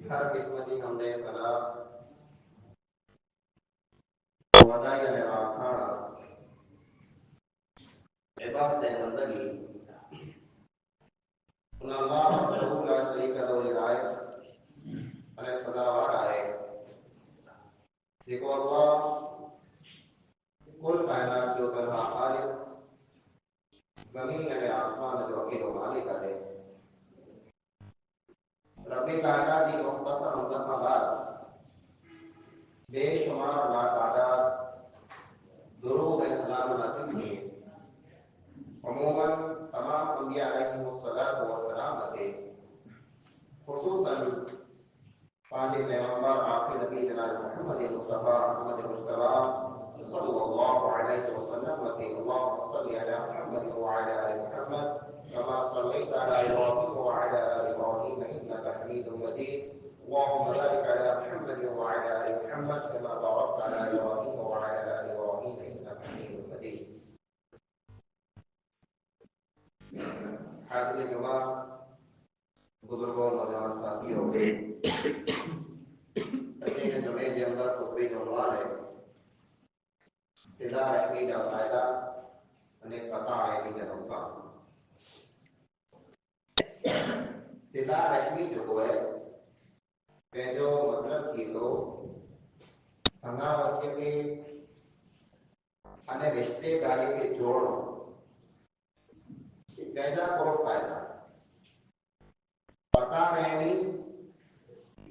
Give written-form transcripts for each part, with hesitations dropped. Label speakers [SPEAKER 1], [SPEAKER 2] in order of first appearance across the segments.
[SPEAKER 1] हर किस्म की हमदे सलाह वदाई अने वाखाणा इबादत बंदगी उन अल्लाह वहदहू ला शरीक लो हिदायत अने सदावार आहे जेको अल्लाह कुल कायनात जो तनहा खालिक जमीन अने आसमान जो अकेलो मालिक आहे। रब्बे कायनात जी मुख्तसर मुंतखबात बेशुमार लातादाद दुरूद ए सलाम नाज़िल किए। अमूमन तमाम अंबिया अलैहिमुस्सलातु वस्सलाम ते खुसूसन पांचे पैगंबर आखिर नबी जनाब मुहम्मद मुस्तफा अहमद मुस्तफा सल्लल्लाहु अलैहि वसल्लम व अल्लाहुम्मा सल्लि अला मुहम्मद व अला आलि मुहम्मद कमा सल्लैता अला इब्राहीम व अला आलि इब्राहीम इन्नका हमीदुम मजीद। अल्लाहुम्मा बारिक अला मुहम्मद व अला आलि मुहम्मद कमा बारकता अला इब्राहीम व अला आलि इब्राहीम इन्नका हमीदुम मजीद। हाज़िर जुमा बुजुर्गों नौजवान साथियों, अचे जुमे के अंदर खुतबे जो उन्वान है सिला रहमी का फायदा अने कता रहमी का नुकसान। सिला रहमी जो है जो मतलब की तो संगावत्य के अने रिश्तेदारी के जोड़ो कैसा करो फायदा। पता रहमी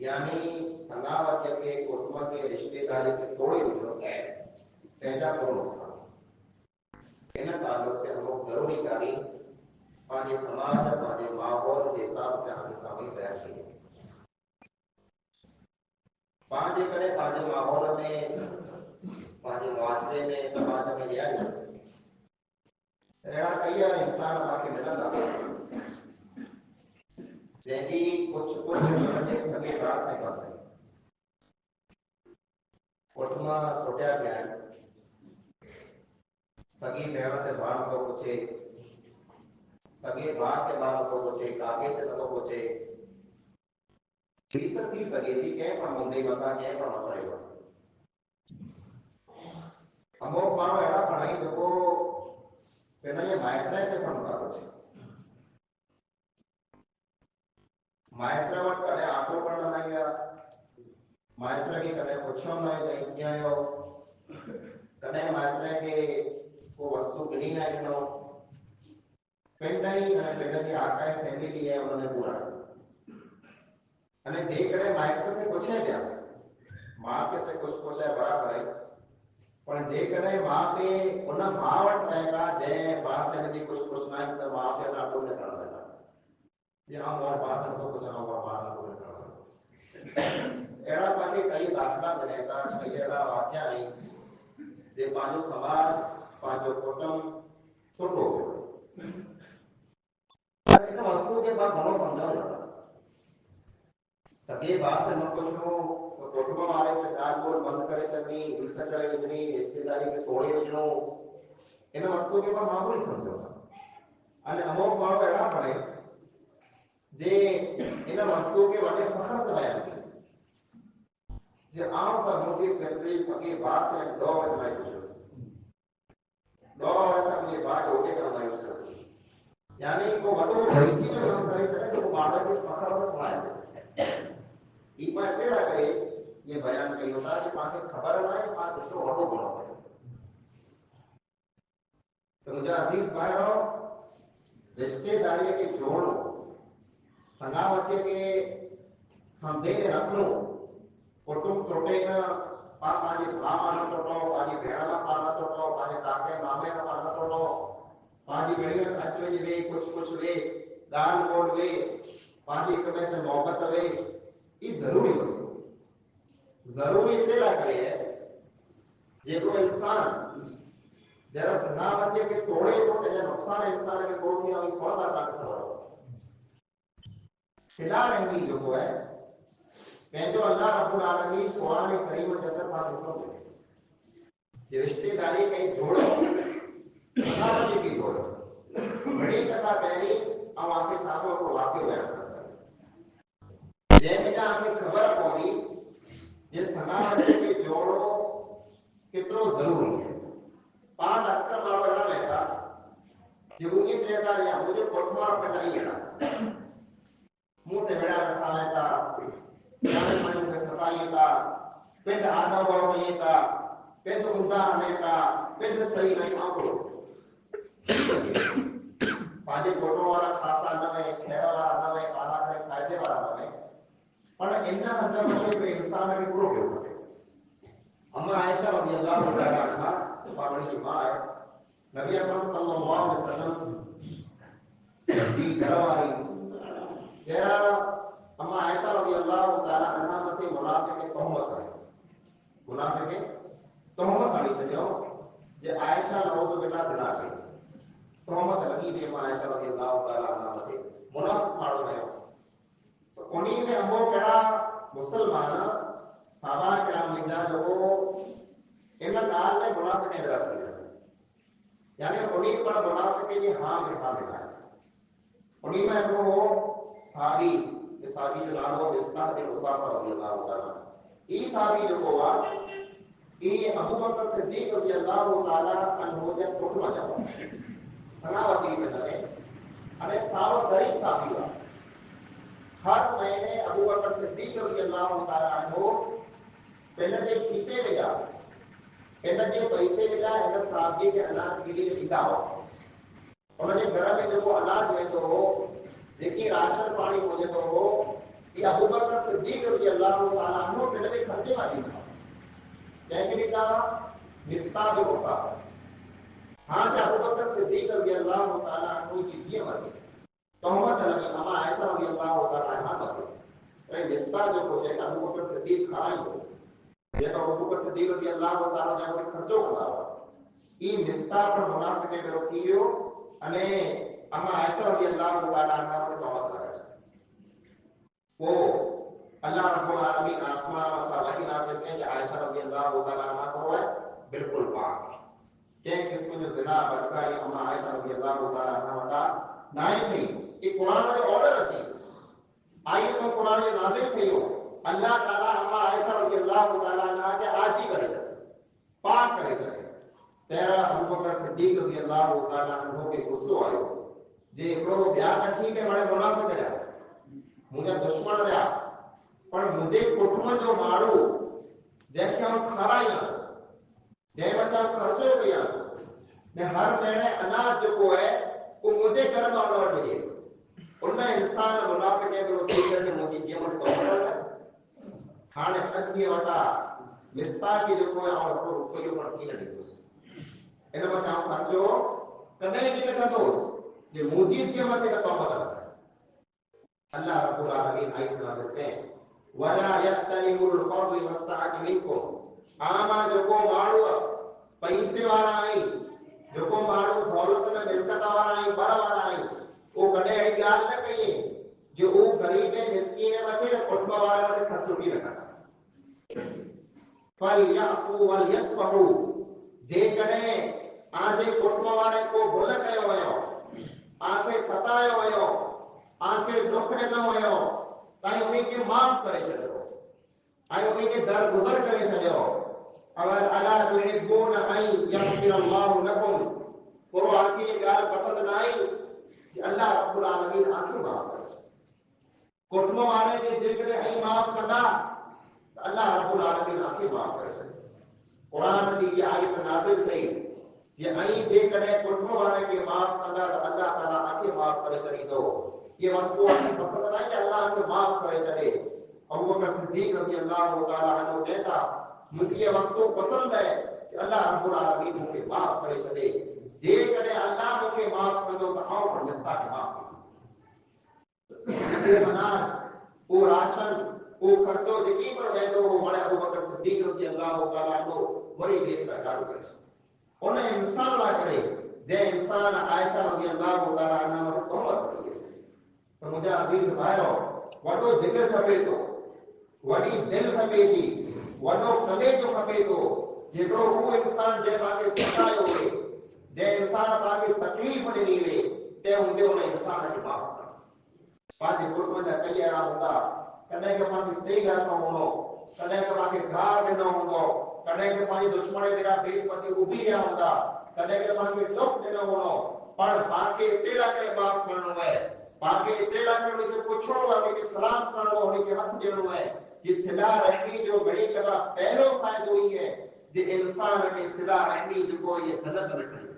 [SPEAKER 1] यानी संगावत्य के कुटुंब के रिश्तेदारी के तोड़े विझो पैदा करो नुकसान। इन ताल्लुक से हम लोग जरूरी करी पांचे समाज पांचे माहौल के हिसाब से आगे सामने बयान किए। पांचे कड़े पांचे माहौल में पांचे मुआशरे में समाज में लिया अड़ा कई इंसान बाकी मिलंदा जैकी कुछ मिलंदे सभी बात से बात है कुटुंबा टोटिया गया सगी भेड़ से बाण को पूछे सगे भाई से बाण को पूछे काके से नको पूछे थी सगी थी के पण मुंदे बता के पण मसरे अमोक मानो एड़ा पढ़ाई जो को पेना ये मायत्रा से पण बता पूछे मायत्रा वट कड़े आटो पण बनाया मायत्रा के कड़े पूछो ना ये क्या हो कड़े मायत्रा के को वस्तु गिनी ना गिनो पेंडाई અને પેડાની આકાય ફેમિલી है उन्होंने पूरा અને જે કડે માયત્ર से पूछे गया मां के से कुछ पूछे बराबर है पण जे कड़े मां पे उन मावट रहेगा जे बात से मुझे कुछ पूछना है तो मां से साटो ने कर देगा ये हम और बात से तो कुछ ना और बात ना कर एड़ा पाके कई दाखला मिलेगा कई एड़ा वाक्या है जे पांचो समाज पांचो कुटुंब छोटो इन वस्तु के बाद घणो समझाओ सगे बात से न पूछनो तो कुटुंब वाले से चार बोल बंद करे सकी विस करे विजनी रिश्तेदारी के तोड़े विजनो इन वस्तु के बाद मामूली समझो अने अमोक मानो एड़ा पड़े जे इन वस्तु के वाले फखर से बयान की जे आम का मुझे करते सगे बात से दो वजह में पूछो दो वजह मुझे बात होके का मैं उसका यानी को वडो की जो हम करे सके तो बाड़ा के फखर से सुनाए ई पर केड़ा करे ये बयान कई होता है कि पाके खबर ना है पाके तो वडो बनो है तो मुझे अजीज भाइयों रिश्तेदारी के जोड़ो संगावत्य के संदेह रख लो कुटुंब टोटे ना पाजे भामा ना टोटो पाजे भेड़ा ना पाना टोटो पाजे काके मामे ना पाना टोटो पाजी बढ़िया टच में वे कुछ वे गाल मोड़ वे पाजी कमे से मोहब्बत वे ये जरूरी वस्तु जरूरी तेरा करे है जे को इंसान जरा संगावत्य के तोड़े तो तेरे नुकसान इंसान के को थी हम सौदा तक करो सिला रहमी जो को है जो अल्लाह रब्बुल आलमीन कुरान करीम के अंदर बात हुक्म दे ये रिश्तेदारी कहीं जोड़ो संगावत्य की जोड़ो बड़ी कथा पहली अब आपके सामने को वाक्य बयान करना चाहिए जय में आके ये सनावत के जोड़ो कितरो जरूरी है। पांच अक्सर मारो एड़ा वेता जो ये चेता या मुझे कोठवा पे नहीं एड़ा मुंह से बेड़ा बैठा वेता जाने मन के सताई था पिंड आधा हो गई था पिंड उंदा आने था पिंड सही नहीं आंकड़ो पांच कोठवा वाला खासा नवे खेरा वाला नवे आला करे फायदे वाला नवे पर इन्ना अंदर मचे पे इंसान के पूरा क्यों करते अम्मा आयशा रज़ियल्लाहु तआला अन्हा पावड़ी की मां है नबी अकरम सल्लल्लाहु अलैहि वसल्लम की घरवाली जरा अम्मा आयशा रज़ियल्लाहु तआला अन्हा मथे मुनाफिक के तहमत है मुनाफिक के तहमत हणी छो जे आयशा नौज़ बिल्लाह दिला के तहमत लगी बे अम्मा आयशा रज़ियल्लाहु तआला अन्हा मथे मुनाफिक फाड़ो है तो उन्हीं में अम्बो केड़ा मुसलमान साहबा किराम लिखा जो इन काल में मुनाफिक ने रख दिया यानी उन्हीं पर मुनाफिक ये हां में है उन्हीं में वो साहबी ये साहबी जो नाम बिस्ता बिन उसाफा रज़ियल्लाहु तआला ई साहबी जो हुआ ई अबू बकर सिद्दीक रज़ियल्लाहु तआला अन्हु जे कोठमा जाओ सनावती में लगे अने साव गरीब साहबी हुआ हर महीने अबू बकर सिद्दीक रज़ियल्लाहु तआला अन्हु पहले जे खीते में जा पहले जे पैसे में जा इन साहबी के अनाज के लिए खीता हो उन जे घर में जो अनाज वेंदो हो जेकी राशन पानी पहुंचंदो हो ये अबू बकर सिद्दीक रज़ियल्लाहु तआला अन्हु पहले जे खर्चे वाली था जंहिंखे ॾींदा मिस्ता बि होता हां जे अबू बकर सिद्दीक रज़ियल्लाहु तआला अन्हु जी धीअ मथे तहमत लगी अम्मा आयशा रज़ियल्लाहु तआला अन्हा मथे ऐं मिस्ता जो को जेका अबू बकर सिद्दीक खाराईंदो जेका अबू बकर सिद्दीक रज़ियल्लाहु तआला जे मथे खर्चो कंदा हुआ ई मिस्ता पर मुनाफिक में रोकी वियो अने अम्मा आयशा रज़ियल्लाहु तआला अन्हा मथे तहमत लगाई वो अल्लाह रब्बुल आलमीन आसमान मथा वही नाज़िल कई कि आयशा रज़ियल्लाहु तआला अन्हा को है बिल्कुल पाक के किस्म जो ज़िना बदकारी अम्मा आयशा रज़ियल्लाहु तआला अन्हा वटा नाए थी ये कुरान जो ऑर्डर अची आयत में कुरान जो नाज़िल थियो अल्लाह ताला अम्मा आयशा रज़ियल्लाहु तआला अन्हा के आजी करे छे पाक करे छे तेरा अबू बकर सिद्दीक रज़ियल्लाहु तआला अन्हु के गुस्सो आयो जे एकड़ो ब्याह नथी के बड़े मुनाफिक रहा मुझे दुश्मन रहा पर मुझे कुटुंब जो मारू जंहिंखे आउं खारायां जंहिं मथां खर्चो कयां ने हर महीने अनाज जेको है वो मुझे घर में ऑर्डर मिले उन इंसान मुनाफिक के विरोधी करके मुझे कीमत तौर है हाने अदमी वटा मिस्ता की जो कोई और को रुपयो पर की नहीं दोस इन मथां खर्चो कदे भी न कंदोस जे मुझी कीमत का तौबा है अल्लाह रब्बुल आलमीन आयत नाज़िल कए वला यक्तनिबुल फर्ज वस्सअत मिनकुम आमा जो को माड़ो पैसे वाला आई जो को माड़ो दौलत न मिलकत वाला आई बर वाला आई वो कदे अड़ी गाल न कई जो वो गरीब है मिस्कीन है मथे कुटुंब वाले मथे खर्चो की न करना फल याफू वल यस्फहू जे कदे आजे कुटुंब वाले को भुल कयो होयो आके सतायो होयो आके दुख ॾिनो हुयो ताईं उन्हीं के माफ़ करे छॾियो ऐं उन्हीं के दर गुज़र करे छॾियो अवर अला तुहिब्बून अन यग़फिर अल्लाहु लकुम पोइ आखिर ये ॻाल्हि पसंदि न आई कि अल्लाह रब्बुल आलमीन आखिर माफ़ करे कुटुंब वारे के जेकॾहिं ऐं माफ़ कंदा त अल्लाह रब्बुल आलमीन आखिर माफ़ करे छॾियो क़ुरान जी इहा आयत नाज़िल थी जे ऐं जेकॾहिं कुटुंब वारे के माफ़ कंदा त अल्लाह ताला आखिर माफ़ करे छॾींदो ये वस्तु आपकी पसंद ना है कि अल्लाह आपको माफ करे चले अबू बकर सिद्दीक रज़ियल्लाहु तआला अन्हु कहता मुझे ये वस्तु पसंद है कि अल्लाह रब्बुल आलमीन मुझे माफ करे चले जे कदे अल्लाह मुझे माफ कंदो त आउं पण मिस्ता के माफ कंदो अनाज वो राशन वो खर्चो जेकी पर वेंदो हो बड़े अबू बकर सिद्दीक रज़ियल्लाहु तआला अन्हु वरी देखना चालू करे उन इंसान ला करे जे इंसान आयशा रज़ियल्लाहु तआला अन्हा मथे तौबत कई तो मुझे अजीज भाइयों वडो जिगर खपे तो वडी दिल खपे थी वडो कलेजो खपे तो जेकड़ो वो इंसान जे पाके सतायो हुए जे इंसान पाके तकलीफ ॾिनी हुए ते हूंदे उन इंसान खे माफ़ कर पंहिंजे कुटुंब जा कई अहिड़ा हूंदा कॾहिं के पाके चई घर खां वञो कॾहिं के मांखे गार ॾिनो हूंदो, कॾहिं के पंहिंजे दुश्मन मेरा पेट पति उभी रहिया हूंदा, कॾहिं के मांखे टोक ॾिनो हूंदो, पर पांखे एतिरा करे माफ़ करणो आहे, पांखे एतिरा करे उनसे पुछणो आहे, उनखे सलाम करणो, उनखे हथ ॾियणो आहे। कि सिला रहमी जो घणी कदा पहलो फायदो ही है जे इंसान के सिला रहमी जो ये जन्नत में खड़ी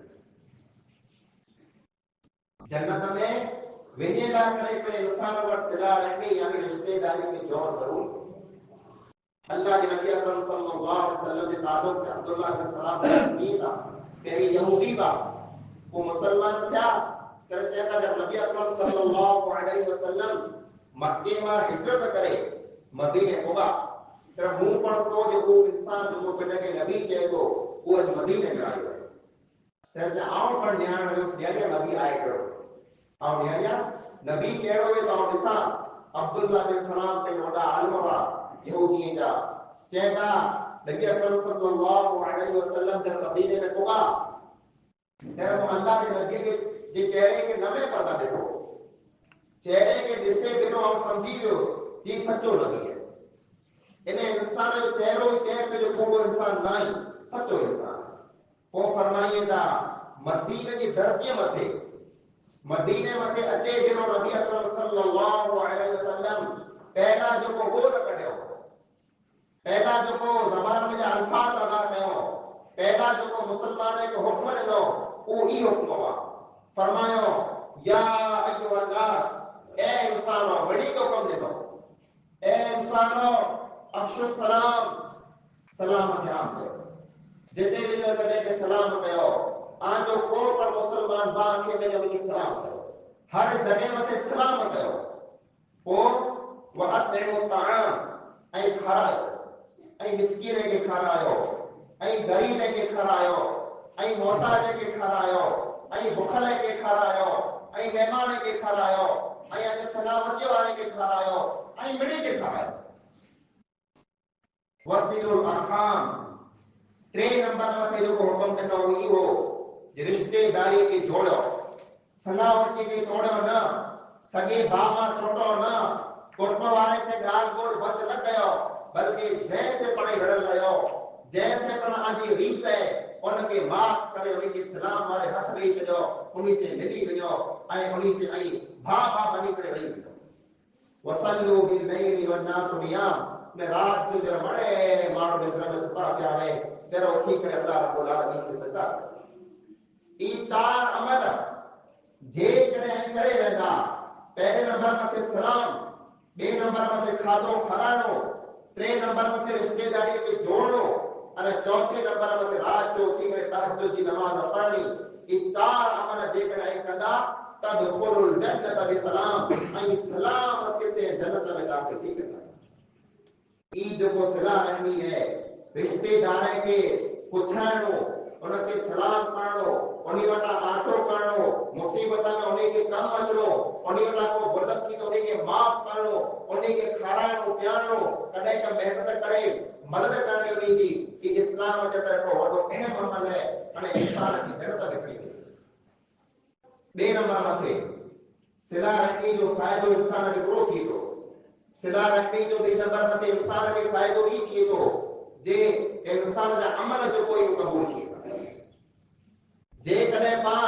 [SPEAKER 1] जन्नत में वञे ला करे पे इंसान वटि सिला रहमी यानी रिश्तेदारी के जोड़ जरूर अल्लाह के नबी अकरम सल्लल्लाहु अलैहि वसल्लम के ताल्लुक से अब्दुल्लाह बिन सलाम की था पेरी यहूदी बा वो मुसलमान था कर चेता जब नबी अकरम सल्लल्लाहु अलैहि वसल्लम मक्के में हिजरत करे मदीने होगा तेरा मुंह पर सो जो वो इंसान जो वो बेटा के नबी है तो वो आज मदीने में आयो है तेरा जे आओ पर न्याण जो दिया नबी आए करो आओ न्याया नबी केड़ो है तो दिसा अब्दुल्लाह बिन सलाम के वडा आलमवा यहूदी जा चेता नबी अकरम सल्लल्लाहु अलैहि वसल्लम जब मदीने में होगा तेरा वो अल्लाह के नबी के जे चेहरे के नवे पता देखो चेहरे के दिसे बिनो और समझी जो ये सच्चो नबी है इन्हें इंसान जो चेहरो ही चेहरे जो कूड़ो इंसान नहीं सच्चो इंसान वो फरमाइए था मदीने की दरजे मदीने मथे अचे जो नबी अकरम सल्लल्लाहु अलैहि वसल्लम पहला जो को बोल कढियो पहला जो को ज़बान में अल्फाज अदा कयो पहला जो को मुसलमान को हुक्म ॾिनो वो ही हुक्म हुआ फरमायो या अय्युहन नास ए इंसानो बड़ी को हुक्म ॾिनो ए इंसानो अफ्शु सलाम सलाम के आम कयो जिते भी नबी के सलाम कयो आजो को पर मुसलमान बा के मेरे उनकी सलाम कयो हर जगह मते सलाम कयो ओ वअतइमु तआम ऐ खारायो ऐ मिस्कीन के खारायो ऐ गरीब के खारायो ऐ मोहताज के खारायो ऐ भुखल के खारायो ऐ मेहमान के खारायो ऐ अज सलामती वाले के खारायो ऐ मिड़ी के खारायो वसीलुल अरहाम 3 नंबर मथे जो हुक्म ॾिनो ई हो रिश्तेदारी के जोड़ो सलामती के तोड़ो न सगे बामा टोटो न कुटुंब वाले से गाल गोल बंद न कयो बल्कि जैसे पड़े लड़ल रहो जैसे पण आजी रीस है उनके माफ करे उनके सलाम वाले हथ दे छो उन्हीं से मिली वञो ऐं उन्हीं से आई भा बनी करे रही वञो वसल्लु बिल लैली वन नास नियाम ने रात जो जरा बड़े मारो निद्रा में सुता पिया है तेरा उठी करे अल्लाह रब्बुल आलमीन के सजदा ई 4 अमल जे करे करे वेंदा पहले नंबर मथे सलाम 2 नंबर मथे खाधो खाराणो 3 नंबर मथे रिश्तेदारी के जोड़ो અને ચોથે નંબર મથે રાત જો ઉઠી કરે તહજ્જુદ જી નમાઝ પढ़नी ई 4 अमल जे करे कंदा तदखुलुल जन्नत बिसलाम ऐं सलामत से जन्नत में दाखिल थी करना ई जो को सलाह रहनी है रिश्तेदार के पुछाणो उनके सलाम करणो उन्हीं वटा आटो करणो मुसीबत में उन्हीं के कम अचणो उन्हीं वटा को बुलंद थी तो उन्हीं के माफ करणो उन्हीं के खाराणो प्यारणो कॾहिं का मेहनत करे मदद करनी उन्हीं जी कि इस्लाम जे तरफ़ वॾो अहम अमल है अने इंसान की जन्नत में खणी वेंदो 2 नंबर मथे सिला रहमी जो फायदो इंसान के पूरो थी तो सिला रहमी जो 2 नंबर मथे इंसान के फायदो ही थी तो जे इंसान जा अमल जो कोई कबूल थी जे कॾहिं पां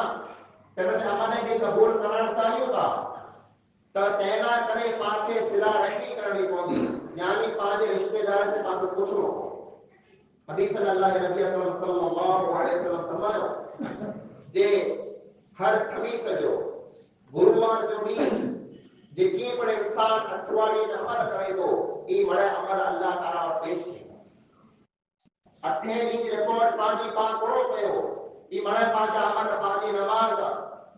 [SPEAKER 1] कॾहिं अमल के कबूल करण चाहियो था त तैना करे पाके सिला रहमी करनी पवंदी यानी पांजे रिश्तेदार से पाके पुछणो हदीस में अल्लाह के नबी अकरम सल्लल्लाहु अलैहि वसल्लम फरमायो जे हर खमीस जो गुरुवार जो डी जे कीअं पण इंसान अठवाड़ीअ में अमल करे थो ई वड़ा अमल अल्लाह ताला वटि पेश थिए 8 ॾींहं जी रिपोर्ट पंहिंजी पाण पूरो कयो ई वड़ा पंहिंजा अमल पंहिंजी नमाज़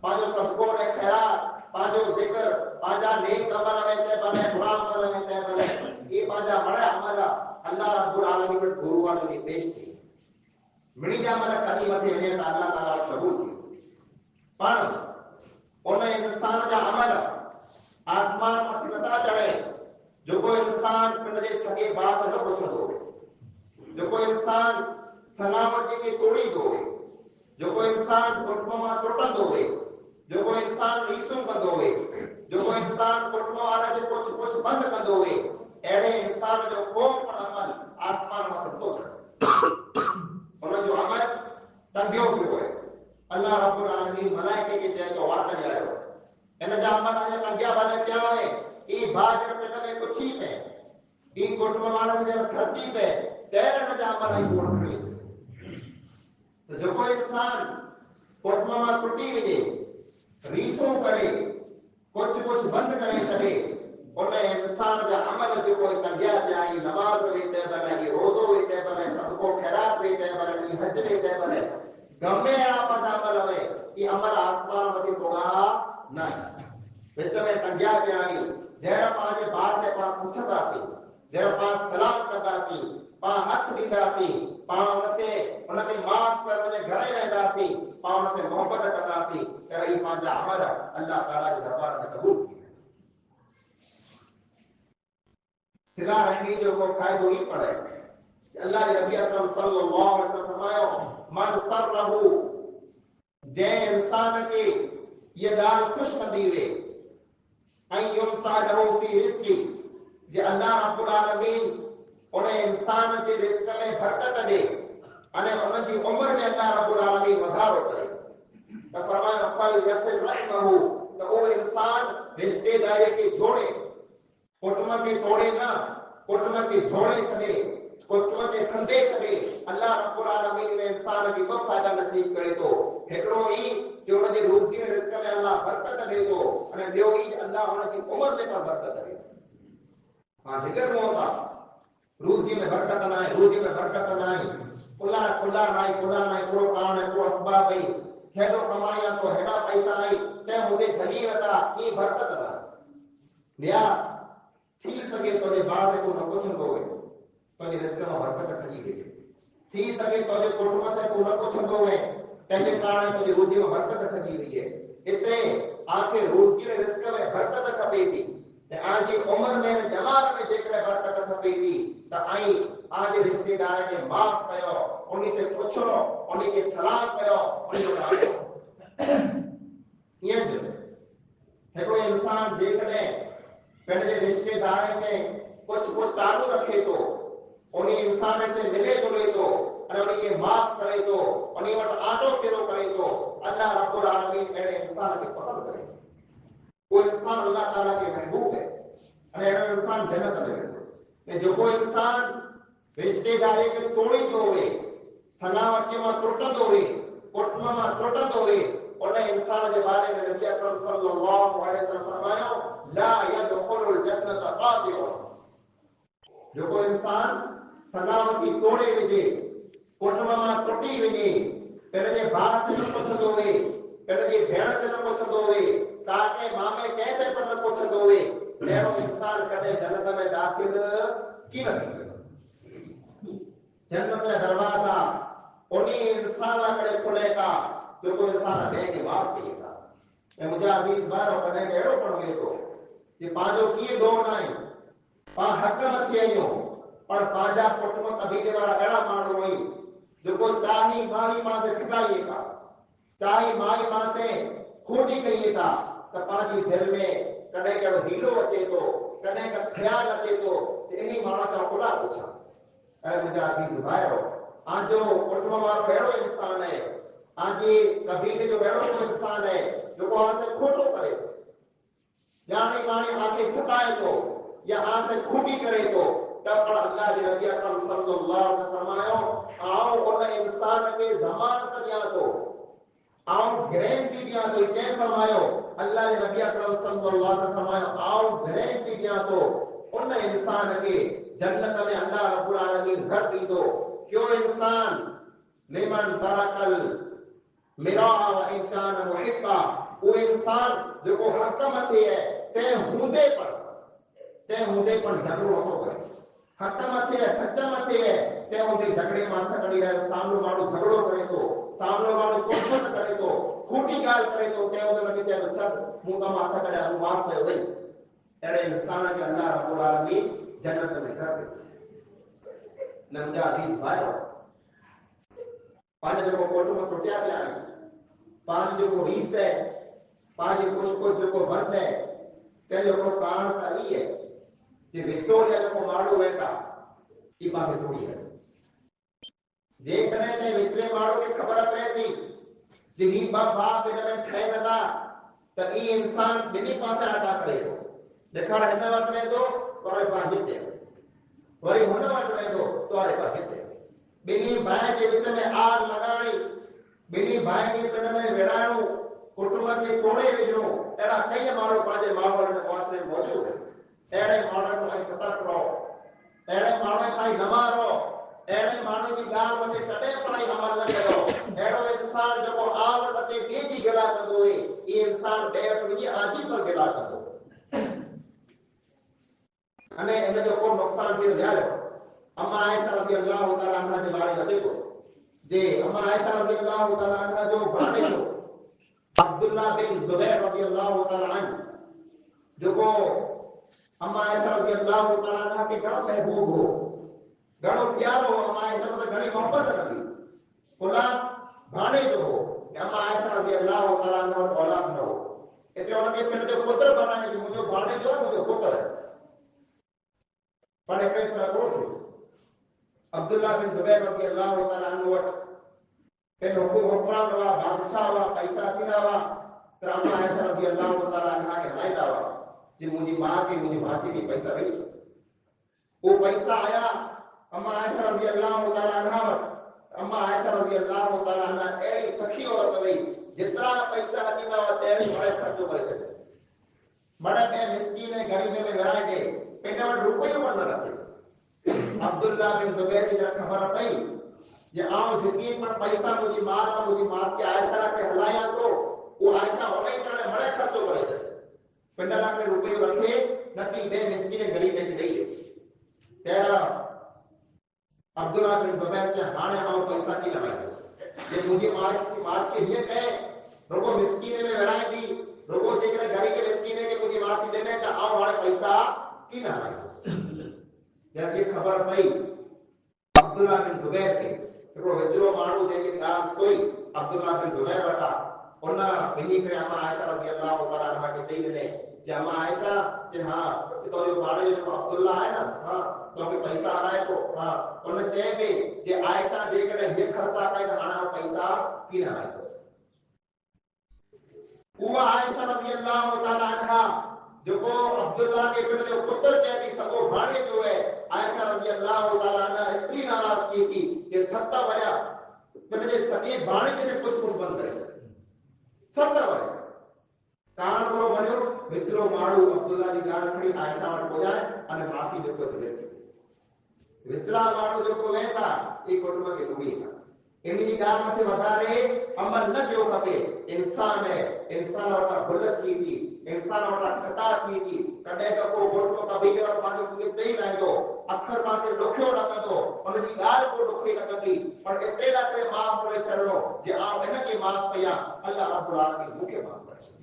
[SPEAKER 1] पंहिंजो सदको ऐं ख़ैरात पंहिंजो ज़िक्र पंहिंजा नेक अमल वेंदे भले बुरा अमल वेंदे भले ई पंहिंजा वड़ा अमल अल्लाह रब्बुल आलमीन वटि गुरुवार जो ॾींहुं पेश थिए मिड़ी जा अमल कॾहिं मथे वञे त अल्लाह ताला वटि क़बूल थिए पण उन इंसान जा अमल आसमान मथे नथा चढ़े जेको इंसान पंहिंजे सगे भाउ सां न पुछंदो जेको इंसान सलामती खे तोड़ींदो जेको इंसान कुटुंब मां टुटंदो जेको इंसान रीसूं कंदो जेको इंसान कुटुंब वारा जे कुछ बंद कंदो अहिड़े इंसान जो को पण अमल ई बाजर पिंड में कुछी पे ई कुटुंब वारनि जे खर्ची पे तेरन जा अमल ई कोट करी तो जो कोई इंसान कुटुंब में टुटी वजे रीसो करे कुछ बंद करे छड़े उन इंसान जा अमल जो कोई कंडिया जाई नमाज वेते बने रोजो वेते बने सबको खैरात वेते बने हज वेते बने गमे आपदा अमल वे ई अमल आसमान मथे तोड़ा नहीं विच में कंडिया जाई जरा पाजे बात है पा पूछतासी जरा पास सलाम करदासी पा हथ दीदासी पा उनसे उनके माफ कर मुझे घरे वेंदासी पा उनसे मोहब्बत करदासी कर ई पाजा अमल अल्लाह ताला के दरबार में कबूल सिला रहमी जो को फायदो ही पड़े अल्लाह के नबी अकरम सल्लल्लाहु अलैहि वसल्लम फरमायो मन सरहु जे इंसान के ये गाल खुश कंदी वे ऐं युमसादहु फी रिज़्क़ी जे अल्लाह रब्बुल आलमीन उन इंसान जे रिज़्क़ में बरकत दे अने उन जी उम्र में अल्लाह रब्बुल आलमीन वधारो करे तो फरमायो फल यसिल रहमहु तो वो इंसान रिश्तेदारी के जोड़े कुटुंब के तोड़े ना कुटुंब के जोड़े छड़े कुटुंब के संदे छड़े अल्लाह रब्बुल आलमीन में इंसान की को फायदा नसीब करे तो हेकड़ो ही जो उन जे रोज़ी रिज़्क़ में अल्लाह बरकत दे तो अने ॿियो ही अल्लाह उन जी उम्र में पण बरकत दे हां जिगर मोता रोज़ी में बरकत ना है रोज़ी में बरकत ना है कुला ना को कारण है को असबाब है हेडो कमाया तो हेडा पैसा आई ते मुझे झली वता की बरकत ना लिया थी सके तो जे बाहर को न पुछंदो वे तो जे रिज़्क़ में बरकत खजी वे थी सके तो जे कुटुंब से को न पुछंदो वे तेजे कारण तो जे रोज़ी में बरकत खजी वी है इतने आके रोज़ी में रिज़्क़ में बरकत खपे थी ते आजी उम्र में जमात में जेकरे बरकत खपे थी त आई आज रिश्तेदार के माफ कयो उन्हीं से पूछो उन्हीं के सलाम कयो उन्हीं को ये जो हेको इंसान जेकरे पेड़ जे रिश्तेदार के कुछ को चालू रखे तो उन्हीं इंसान से मिले जुले तो और उन्हीं के माफ करे तो उन्हीं वट आटो फेरो करे तो अल्लाह रब्बुल आलमीन एड़े इंसान के पसंद करे वो इंसान अल्लाह ताला के महबूब है और एड़ो इंसान जन्नत में वेंदो जो कोई इंसान रिश्तेदारी के तोड़ी तो वे सगावत में टुटंदो वे कुटुंब में टुटंदो वे उन इंसान के बारे में नबी अकरम सल्लल्लाहु अलैहि वसल्लम फरमायो ला यदखुलुल जन्नत कातिउन जो कोई इंसान सगावत की तोड़े विजे कुटुंब में टुटी विजे पेड़ जे भाउ से न पुछंदो वे पेड़ जी भेण से न पुछंदो वे काके मामे कैसे पर न पुछंदो वे अहिड़ो इंसान कॾहिं जन्नत में दाख़िल की न थी सघंदो जन्नत जा दरवाजा उन्हीं इंसान लाइ करे खुले था जो कोई इंसान ॿिए खे वार थिए था ऐं मुंहिंजा अज़ीज़ भाइरो कॾहिं अहिड़ो पण थिए थो कि पंहिंजो कीअं दो न आहे पाण हक़ में थी आहियूं पर पंहिंजा कुटुंब कबीले वारा अहिड़ा माण्हू आहिनि जेको चाही माई मां से फिटाइए था चाही माई मां से खोटी कहिए था त पंहिंजी दिलि में कॾहिं कहिड़ो हीलो अचे थो कॾहिं का ख़्याल अचे थो इन्हीं माण्हू सां खुला पुछां ऐं मुंहिंजा अज़ीज़ भाइरो आजो कुटुंब वारो अहिड़ो इंसान है आजे कबीले जो अहिड़ो इंसान है जेको हाणे खोटो करे थो ॼाणी ॼाणी आके सताए थो या हाणे खूबी करे थो त पर अल्लाह जे नबी अकरम सल्लल्लाहु अलैहि वसल्लम फरमायो आऊं उन इंसान खे ज़मानत ॾियां थो आऊं गारंटी ॾियां थो कंहिं फरमायो अल्लाह जे नबी अकरम सल्लल्लाहु अलैहि वसल्लम फरमायो आऊं गारंटी ॾियां थो उन इंसान खे जन्नत में अल्लाह रब्बुल आलमीन घर ॾींदो क्यों इंसान लिमन तरकल मिरा व इंसान मुहिब्बा वो इंसान जो को हक मथे है ते हुंदे पर झगड़ो नथो करे हक मथे है सच मथे है ते हुंदे झगड़े मां कड़ी रहे सामने माण्हू झगड़ो करे तो सामने माण्हू कुफर करे तो खोटी गाल करे तो ते हुंदे लगे चए छड मूं का माथा कड़या मूं माफ कयो भई अड़े इंसान के अल्लाह रब्बुल आलमीन जन्नत में कर दे नमजा अजीज भाइरो पांच जो कुटुंब टुटिया पिया पांच जो रीस है पांच कुछ जो बंद है ते जो कारण सारी है जे विचोलिया जो माण्हू वेता ई पाके टोड़ी है जे कने ते विचले माण्हू के खबर पए थी जे ही बाप इन में ठहे नथा त ई इंसान बिनी पासे हटा करे थो ॾेखार हिन वटि वेंदो तोरे पास हिते, वरी हुन वटि वेंदो तोरे पास हिते। ॿिन्ही भाई जे विच में आग लॻाइणी, ॿिन्ही भाई खे पिण में विड़ाइणो, कुटुंब खे तोड़े विझणो। अहिड़ा कई माण्हू पंहिंजे माहौल में मुआशिरे में मौजूद आहिनि। अहिड़े माण्हुनि खां सतर्क रहो, अहिड़े माण्हुनि खां न मारो, अहिड़े माण्हू जी ॻाल्हि मथे कॾहिं पढ़ाई अमल न कयो। अहिड़ो इंसान जेको आवड़ ते ॿिए जी गिला कंदो हुए, इहे इंसान ॿिए वटि वञी आजी पर गिला कंदो। अने इन जो को नुक़सान बि लियारो। अम्मा आयशा रज़ी अल्लाह तआला अन्हा जे बारे में जेको जे अम्मा आयशा रज़ी अल्लाह तआला अन्हा जो भाणेजो अब्दुल्ला बिन ज़ुबैर रज़ी अल्लाह तआला अन्हु जेको अम्मा आयशा रज़ी अल्लाह तआला अन्हा के घणो महबूब हो, घणो प्यारो हो, अम्मा आयशा से घणी मोहब्बत कंदी। फुला भाणेजो हो, अम्मा आयशा रज़ी अल्लाह तआला अन्हा औलाद न हो, एतिरे हुनखे पिण जो पुत्र बनाए कि मुंहिंजो भाणेजो मुंहिंजो पुत्र है। पर एक अब्दुल्ला बिन ज़ुबैर रज़ी अल्लाह तआला अन्हु वटि पिण हुकुमरान हुआ, बादशाह हुआ, पैसा थींदा हुआ, त अम्मा आयशा रज़ी अल्लाह तआला अन्हा खे हलाईंदा हुआ कि मुंहिंजी माउ खे मुंहिंजी मासी खे पैसा ॾेई छो। वो पैसा आया अम्मा आयशा रज़ी अल्लाह तआला अन्हा वटि। अम्मा आयशा रज़ी अल्लाह तआला अन्हा अहिड़ी सखी औरत हुई, जेतिरा पैसा अचींदा हुआ तेरी बड़े ख़र्चो करे छॾे। बड़े में मिस्कीन गरीब में विराए ॾे, पंहिंजे वटि रुपयो कोन रखे। अब्दुल्ला बिन ज़ुबैर खे जॾहिं ख़बर पई जे आउं जेकी पण पैसा मुंहिंजी माउ लाइ मुंहिंजी मासी आयशा खे हलायां थो, उहो आयशा उन ई टाणे बड़े ख़र्चो करे छॾे। पिंड लाइ रुपयो रखे नथी ॿिए मिस्कीन गरीब खे ॾेई। तेरा अब्दुल्ला बिन ज़ुबैर चया हाणे आउं पैसा कीअं लॻाईंदुसि, जे मुंहिंजी मासी हीअं कहे रुगो मिस्कीन में विराईंदी, रुगो जेकॾहिं ग़रीब मिस्कीन खे मुंहिंजी मासी ॾिने त आउं हाणे पैसा कीअं हलाईंदुसि। जब ये खबर पई अब्दुल्ला बिन ज़ुबैर खे, हिकिड़ो विचरो माण्हू जंहिंजी ॻाल्हि सोई अब्दुल्ला बिन ज़ुबैर वटां, उन वञी करे अम्मा आयशा रज़ी अल्लाह तआला अन्हा खे चई ॾिने जे अम्मा आयशा चए हा तुंहिंजो भाणे जो अब्दुल्ला आहे न, हा तोखे पैसा हलाए थो, हा उन चए पई जे आयशा जेकॾहिं हीअ ख़र्चा कई त हाणे पैसा कीअं हलाईंदुसि। उहा आयशा रज़ी अल्लाह तआला अन्हा जेको अब्दुल्ला के पिण जो पुत्र चए थी सॻो भाणे जो है, आयशा रज़ी अल्लाह तआला अन्हा एतिरी नाराज़ थी कि 7 वरिया पिण जे सॻे भाणे खे कुझु बंदि करे छॾियो। 7 वरिया कान थोरो वञो विचरो माण्हू अब्दुल्ला जी ॻाल्हि खणी आयशा वटि पहुचाए अने मासी जेको सॼे थी विचरा माण्हू जेको वेंदा ई कुटुंब खे डुबी वेंदा। इन जी ॻाल्हि मथे वधारे अमल न कयो खपे। इंसान है, इंसान वटां भुल थी थी, इंसान वटां खता थी थी, कॾहिं का को घोटो कबीले और पाणी खे चई लाईंदो, अखर पासे ॾुखियो न कंदो, उनजी ॻाल्हि को ॾुखी न कंदी, पर एतिरे लाइ करे माफ़ करे छॾिणो जे आउं हिनखे माफ़ कयां, अल्लाह रब्बुल आलमीन मूंखे माफ़ करे छॾियो।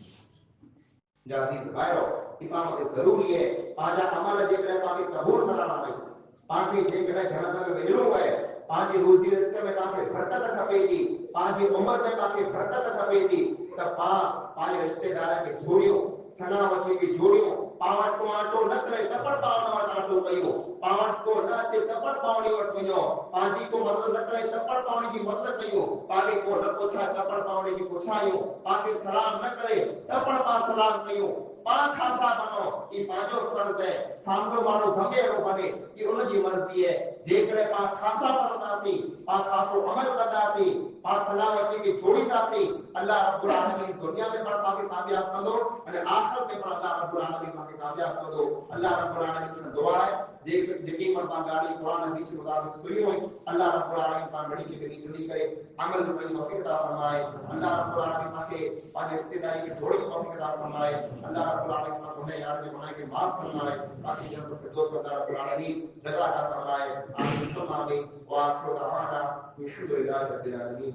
[SPEAKER 1] जा अज़ीज़ भाइरो, इमामत ज़रूरी है। पंहिंजा अमल जेकॾहिं पाण खे क़बूल कराइणा आहिनि, पाण खे जेकॾहिं जन्नत में वञिणो आहे, पांजी रोज़ी रिज़्क़ में पाके बरकत खपे थी, पांजी उम्र में पाके बरकत खपे थी, त पांजे रिश्तेदार खे जोड़ियो, सनावती खे जोड़ियो, पावट को आटो न करे तपड़ पावण वटि आटो कयो, पावट को न अचे तपड़ पावणी वटि वञो, पांजी को मदद न करे तपड़ पावणी जी मदद कयो, पाके को न पुछाए तपड़ पावणी जी पुछायो, पाके सलाम न करे तपड़ पा सलाम कयो, पा खासा बनो, ये पांजो फर्ज है। सामनो मानो गंभीर बने कि उनजी मर्जी है। जेकॾहिं पा खासा पढ़ंदासीं, पा खासो अमल कंदासीं, पा सलामती खे जोड़ींदासीं, अल्लाह रब्बुल आलमीन दुनिया में पण पाके कामयाब कंदो अने आखिरत में पण अल्लाह रब्बुल आलमीन पाके कामयाब कंदो। अल्लाह रब्बुल आलमीन खां दुआ है जेकी पण पां ॻाल्हि क़ुरान हदीस मुताबिक़ सुनियूं आहिनि, अल्लाह रब्बुल आलमीन पां घणी खे घणी सुनी करे अमल जो वॾी तौफ़ीक़ अता फरमाए। अल्लाह रब्बुल आलमीन पाके पंहिंजे रिश्तेदारी खे जोड़े तौफ़ीक़ अता फरमाए। अल्लाह रब्बुल आलमीन पां गुनाह यार जे गुनाह खे माफ़ फरमाए, बाक़ी जन्नत फिरदौस में अल्लाह रब्बुल आलमीन जगह अता फरमाए। आमीन सुम्मा आमीन व आखिरु दअवाना अल्हम्दुलिल्लाहि रब्बिल आलमीन।